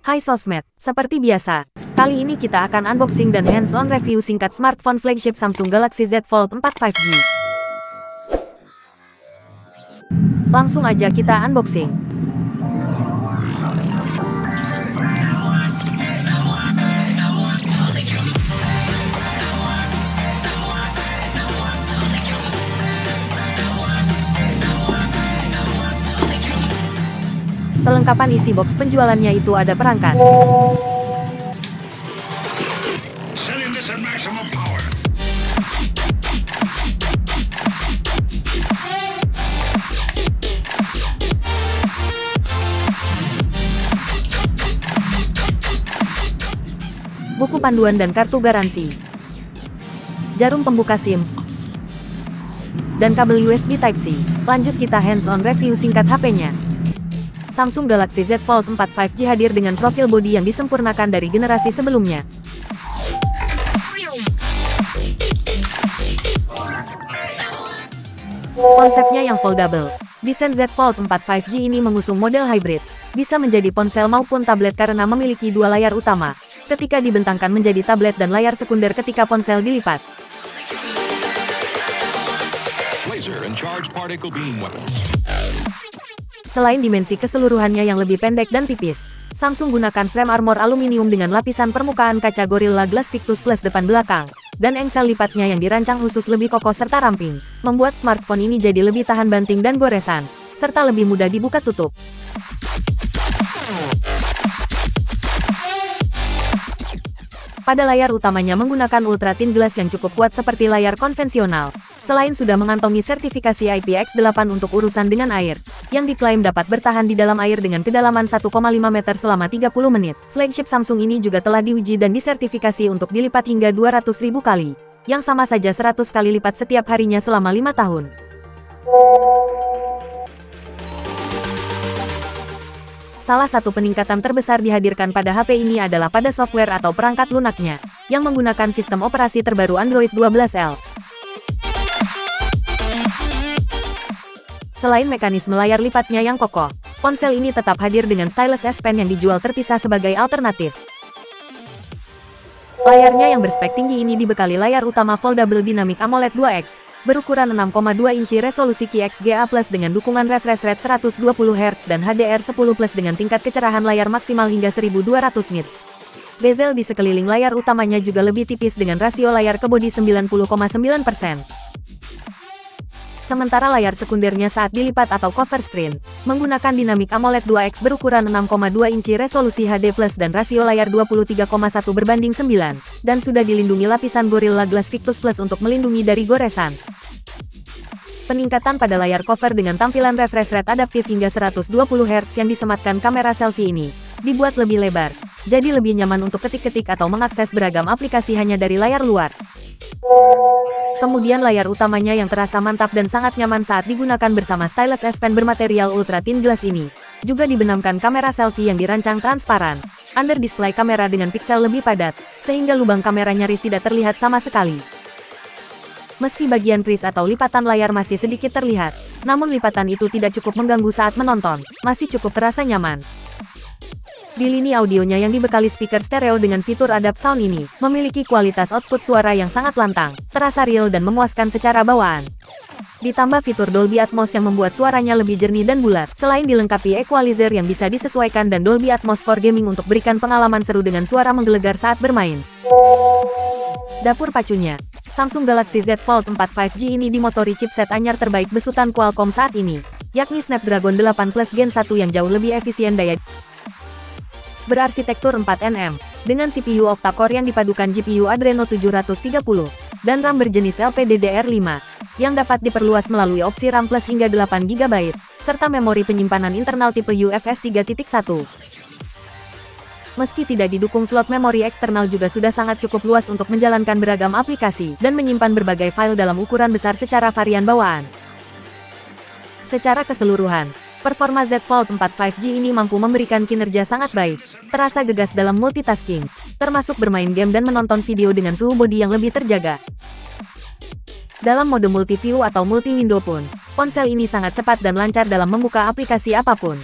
Hai sosmed, seperti biasa, kali ini kita akan unboxing dan hands-on review singkat smartphone flagship Samsung Galaxy Z Fold 4 5G. Langsung aja kita unboxing. Kelengkapan isi box penjualannya itu ada perangkat, buku panduan dan kartu garansi, jarum pembuka SIM, dan kabel USB Type-C. Lanjut kita hands-on review singkat HP-nya. Samsung Galaxy Z Fold 4 5G hadir dengan profil bodi yang disempurnakan dari generasi sebelumnya. Konsepnya yang foldable. Desain Z Fold 4 5G ini mengusung model hybrid. Bisa menjadi ponsel maupun tablet karena memiliki dua layar utama, ketika dibentangkan menjadi tablet dan layar sekunder ketika ponsel dilipat. Selain dimensi keseluruhannya yang lebih pendek dan tipis, Samsung gunakan frame armor aluminium dengan lapisan permukaan kaca Gorilla Glass Victus Plus depan belakang, dan engsel lipatnya yang dirancang khusus lebih kokoh serta ramping, membuat smartphone ini jadi lebih tahan banting dan goresan, serta lebih mudah dibuka tutup. Pada layar utamanya menggunakan Ultra Thin Glass yang cukup kuat seperti layar konvensional. Selain sudah mengantongi sertifikasi IPX8 untuk urusan dengan air, yang diklaim dapat bertahan di dalam air dengan kedalaman 1,5 meter selama 30 menit. Flagship Samsung ini juga telah diuji dan disertifikasi untuk dilipat hingga 200.000 kali, yang sama saja 100 kali lipat setiap harinya selama 5 tahun. Salah satu peningkatan terbesar dihadirkan pada HP ini adalah pada software atau perangkat lunaknya, yang menggunakan sistem operasi terbaru Android 12L. Selain mekanisme layar lipatnya yang kokoh, ponsel ini tetap hadir dengan stylus S Pen yang dijual terpisah sebagai alternatif. Layarnya yang berspek tinggi ini dibekali layar utama foldable Dynamic AMOLED 2X, berukuran 6,2 inci resolusi QXGA Plus dengan dukungan refresh rate 120 Hz dan HDR10+ dengan tingkat kecerahan layar maksimal hingga 1200 nits. Bezel di sekeliling layar utamanya juga lebih tipis dengan rasio layar ke bodi 90,9%. Sementara layar sekundernya saat dilipat atau cover screen, menggunakan Dynamic AMOLED 2X berukuran 6,2 inci resolusi HD+, dan rasio layar 23,1 berbanding 9, dan sudah dilindungi lapisan Gorilla Glass Victus Plus untuk melindungi dari goresan. Peningkatan pada layar cover dengan tampilan refresh rate adaptif hingga 120 Hz yang disematkan kamera selfie ini, dibuat lebih lebar, jadi lebih nyaman untuk ketik-ketik atau mengakses beragam aplikasi hanya dari layar luar. Kemudian layar utamanya yang terasa mantap dan sangat nyaman saat digunakan bersama stylus S Pen bermaterial Ultra Thin Glass ini, juga dibenamkan kamera selfie yang dirancang transparan, under display kamera dengan piksel lebih padat, sehingga lubang kamera nyaris tidak terlihat sama sekali. Meski bagian kris atau lipatan layar masih sedikit terlihat, namun lipatan itu tidak cukup mengganggu saat menonton, masih cukup terasa nyaman. Di lini audionya yang dibekali speaker stereo dengan fitur Adapt Sound ini, memiliki kualitas output suara yang sangat lantang, terasa real dan memuaskan secara bawaan. Ditambah fitur Dolby Atmos yang membuat suaranya lebih jernih dan bulat, selain dilengkapi equalizer yang bisa disesuaikan dan Dolby Atmos for Gaming untuk berikan pengalaman seru dengan suara menggelegar saat bermain. Dapur pacunya, Samsung Galaxy Z Fold 4 5G ini dimotori chipset anyar terbaik besutan Qualcomm saat ini, yakni Snapdragon 8 Plus Gen 1 yang jauh lebih efisien daya. Berarsitektur 4nm, dengan CPU octa-core yang dipadukan GPU Adreno 730, dan RAM berjenis LPDDR5, yang dapat diperluas melalui opsi RAM Plus hingga 8GB, serta memori penyimpanan internal tipe UFS 3.1. Meski tidak didukung slot memori eksternal juga sudah sangat cukup luas untuk menjalankan beragam aplikasi, dan menyimpan berbagai file dalam ukuran besar secara varian bawaan. Secara keseluruhan, performa Z Fold 4 5G ini mampu memberikan kinerja sangat baik, terasa gegas dalam multitasking, termasuk bermain game dan menonton video dengan suhu bodi yang lebih terjaga. Dalam mode multi-view atau multi-window pun, ponsel ini sangat cepat dan lancar dalam membuka aplikasi apapun.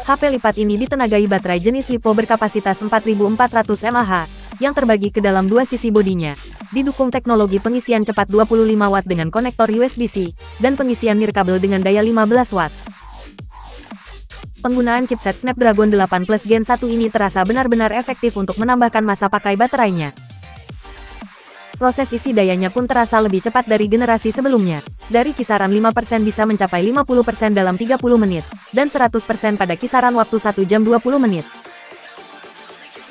HP lipat ini ditenagai baterai jenis LiPo berkapasitas 4400 mAh, yang terbagi ke dalam dua sisi bodinya. Didukung teknologi pengisian cepat 25 Watt dengan konektor USB-C, dan pengisian nirkabel dengan daya 15 Watt. Penggunaan chipset Snapdragon 8 Plus Gen 1 ini terasa benar-benar efektif untuk menambahkan masa pakai baterainya. Proses isi dayanya pun terasa lebih cepat dari generasi sebelumnya. Dari kisaran 5% bisa mencapai 50% dalam 30 menit, dan 100% pada kisaran waktu 1 jam 20 menit.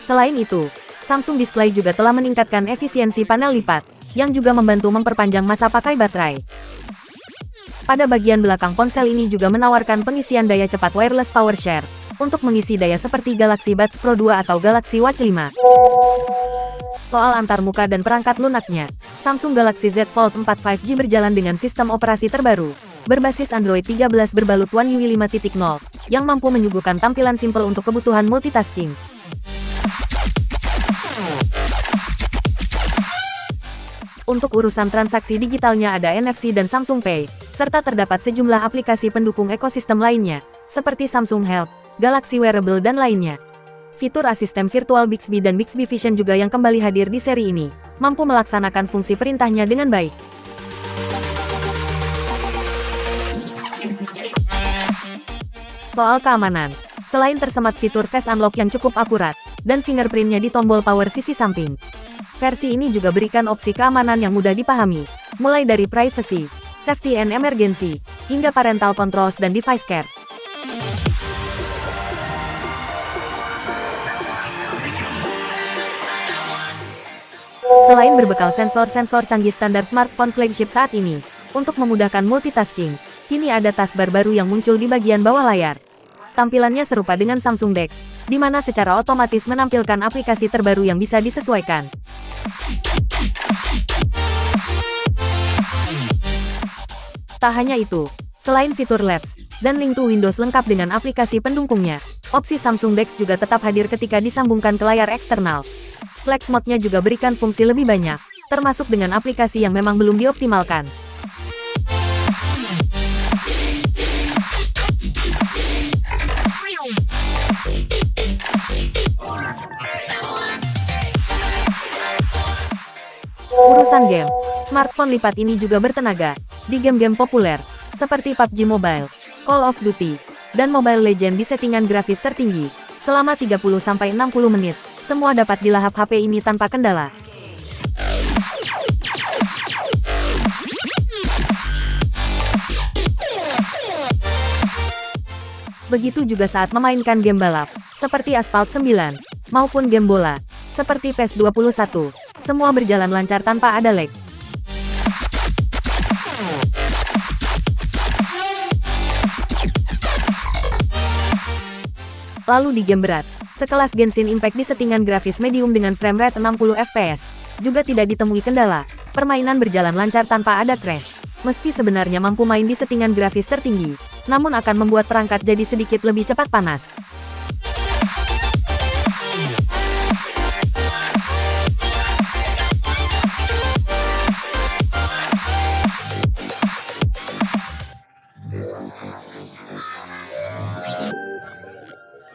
Selain itu, Samsung Display juga telah meningkatkan efisiensi panel lipat, yang juga membantu memperpanjang masa pakai baterai. Pada bagian belakang ponsel ini juga menawarkan pengisian daya cepat wireless power share, untuk mengisi daya seperti Galaxy Buds Pro 2 atau Galaxy Watch 5. Soal antarmuka dan perangkat lunaknya, Samsung Galaxy Z Fold 4 5G berjalan dengan sistem operasi terbaru, berbasis Android 13 berbalut One UI 5.0, yang mampu menyuguhkan tampilan simpel untuk kebutuhan multitasking. Untuk urusan transaksi digitalnya ada NFC dan Samsung Pay, serta terdapat sejumlah aplikasi pendukung ekosistem lainnya, seperti Samsung Health, Galaxy Wearable dan lainnya. Fitur asisten virtual Bixby dan Bixby Vision juga yang kembali hadir di seri ini, mampu melaksanakan fungsi perintahnya dengan baik. Soal keamanan, selain tersemat fitur Face Unlock yang cukup akurat, dan fingerprintnya di tombol power sisi samping, versi ini juga berikan opsi keamanan yang mudah dipahami, mulai dari privacy, safety and emergency, hingga parental controls dan device care. Selain berbekal sensor-sensor canggih standar smartphone flagship saat ini, untuk memudahkan multitasking, kini ada taskbar baru yang muncul di bagian bawah layar. Tampilannya serupa dengan Samsung DeX, di mana secara otomatis menampilkan aplikasi terbaru yang bisa disesuaikan. Tak hanya itu, selain fitur Labs dan link to Windows lengkap dengan aplikasi pendukungnya, opsi Samsung DeX juga tetap hadir ketika disambungkan ke layar eksternal. Flex Mode-nya juga berikan fungsi lebih banyak, termasuk dengan aplikasi yang memang belum dioptimalkan. Urusan game, smartphone lipat ini juga bertenaga di game-game populer, seperti PUBG Mobile, Call of Duty, dan Mobile Legends di settingan grafis tertinggi, selama 30-60 menit. Semua dapat dilahap HP ini tanpa kendala. Begitu juga saat memainkan game balap, seperti Asphalt 9, maupun game bola, seperti PES 21. Semua berjalan lancar tanpa ada lag. Lalu di game berat, sekelas Genshin Impact di settingan grafis medium dengan framerate 60 fps, juga tidak ditemui kendala. Permainan berjalan lancar tanpa ada crash. Meski sebenarnya mampu main di settingan grafis tertinggi, namun akan membuat perangkat jadi sedikit lebih cepat panas.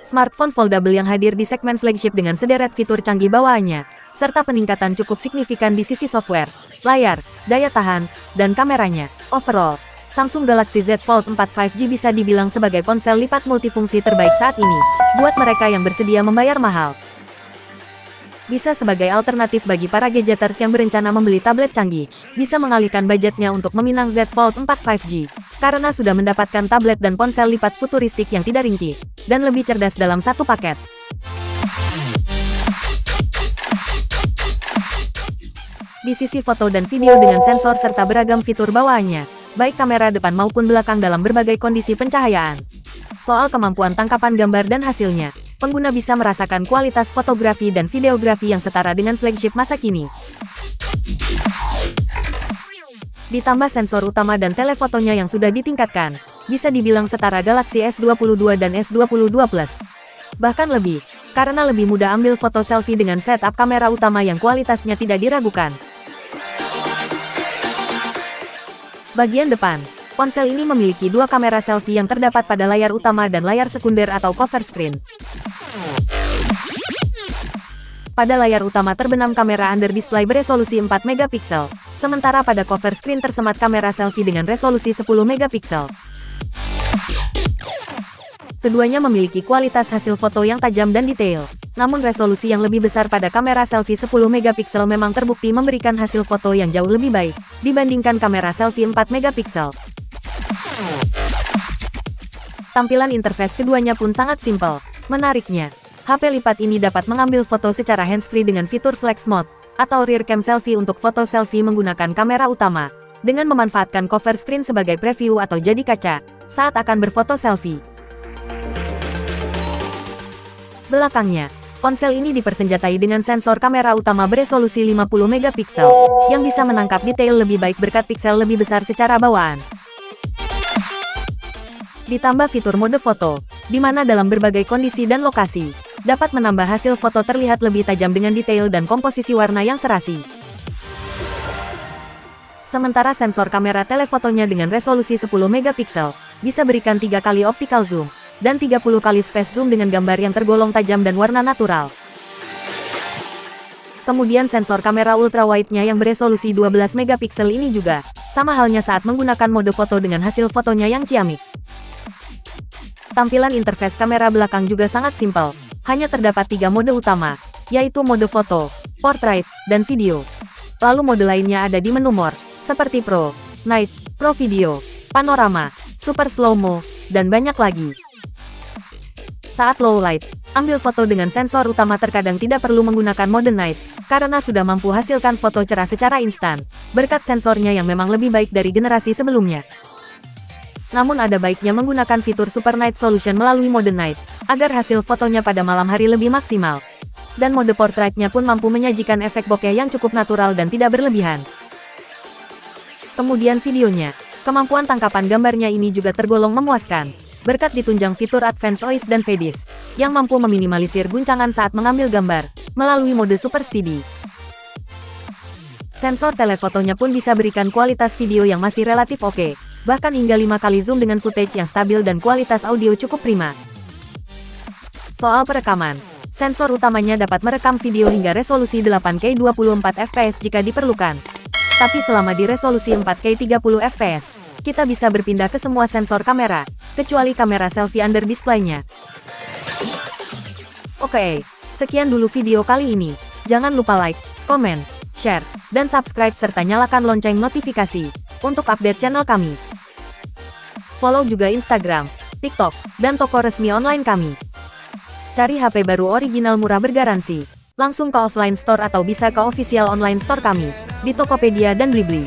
Smartphone foldable yang hadir di segmen flagship dengan sederet fitur canggih bawaannya, serta peningkatan cukup signifikan di sisi software, layar, daya tahan, dan kameranya. Overall, Samsung Galaxy Z Fold 4 5G bisa dibilang sebagai ponsel lipat multifungsi terbaik saat ini, buat mereka yang bersedia membayar mahal. Bisa sebagai alternatif bagi para gadgeters yang berencana membeli tablet canggih, bisa mengalihkan budgetnya untuk meminang Z Fold 4 5G, karena sudah mendapatkan tablet dan ponsel lipat futuristik yang tidak ringkih, dan lebih cerdas dalam satu paket. Di sisi foto dan video dengan sensor serta beragam fitur bawaannya, baik kamera depan maupun belakang dalam berbagai kondisi pencahayaan. Soal kemampuan tangkapan gambar dan hasilnya, pengguna bisa merasakan kualitas fotografi dan videografi yang setara dengan flagship masa kini. Ditambah sensor utama dan telefotonya yang sudah ditingkatkan, bisa dibilang setara Galaxy S22 dan S22 Plus. Bahkan lebih, karena lebih mudah ambil foto selfie dengan setup kamera utama yang kualitasnya tidak diragukan. Bagian depan, Ponsel ini memiliki dua kamera selfie yang terdapat pada layar utama dan layar sekunder atau cover screen. Pada layar utama terbenam kamera under display beresolusi 4 megapiksel, sementara pada cover screen tersemat kamera selfie dengan resolusi 10 megapiksel. Keduanya memiliki kualitas hasil foto yang tajam dan detail, namun resolusi yang lebih besar pada kamera selfie 10 megapiksel memang terbukti memberikan hasil foto yang jauh lebih baik dibandingkan kamera selfie 4 megapiksel. Tampilan interface keduanya pun sangat simpel. Menariknya, HP lipat ini dapat mengambil foto secara hands-free dengan fitur Flex Mode, atau Rear Cam Selfie untuk foto selfie menggunakan kamera utama, dengan memanfaatkan cover screen sebagai preview atau jadi kaca, saat akan berfoto selfie. Belakangnya, ponsel ini dipersenjatai dengan sensor kamera utama beresolusi 50 megapiksel, yang bisa menangkap detail lebih baik berkat piksel lebih besar secara bawaan. Ditambah fitur mode foto, di mana dalam berbagai kondisi dan lokasi, dapat menambah hasil foto terlihat lebih tajam dengan detail dan komposisi warna yang serasi. Sementara sensor kamera telefotonya dengan resolusi 10 megapiksel, bisa berikan 3 kali optical zoom, dan 30 kali space zoom dengan gambar yang tergolong tajam dan warna natural. Kemudian sensor kamera ultrawide-nya yang beresolusi 12 megapiksel ini juga, sama halnya saat menggunakan mode foto dengan hasil fotonya yang ciamik. Tampilan interface kamera belakang juga sangat simpel, hanya terdapat 3 mode utama, yaitu mode foto, portrait, dan video. Lalu mode lainnya ada di menu more, seperti Pro, Night, Pro Video, Panorama, Super Slow-Mo, dan banyak lagi. Saat low light, ambil foto dengan sensor utama terkadang tidak perlu menggunakan mode night, karena sudah mampu hasilkan foto cerah secara instan, berkat sensornya yang memang lebih baik dari generasi sebelumnya. Namun ada baiknya menggunakan fitur Super Night Solution melalui mode night, agar hasil fotonya pada malam hari lebih maksimal. Dan mode portraitnya pun mampu menyajikan efek bokeh yang cukup natural dan tidak berlebihan. Kemudian videonya, kemampuan tangkapan gambarnya ini juga tergolong memuaskan, berkat ditunjang fitur Advanced OIS dan VDIS, yang mampu meminimalisir guncangan saat mengambil gambar, melalui mode Super Steady. Sensor telefotonya pun bisa berikan kualitas video yang masih relatif oke, bahkan hingga 5 kali zoom dengan footage yang stabil dan kualitas audio cukup prima. Soal perekaman, sensor utamanya dapat merekam video hingga resolusi 8K 24fps jika diperlukan. Tapi selama di resolusi 4K 30fps, kita bisa berpindah ke semua sensor kamera, kecuali kamera selfie under display-nya. Oke, sekian dulu video kali ini. Jangan lupa like, komen, share, dan subscribe serta nyalakan lonceng notifikasi untuk update channel kami. Follow juga Instagram, TikTok, dan toko resmi online kami. Cari HP baru original murah bergaransi. Langsung ke offline store atau bisa ke official online store kami, di Tokopedia dan Blibli.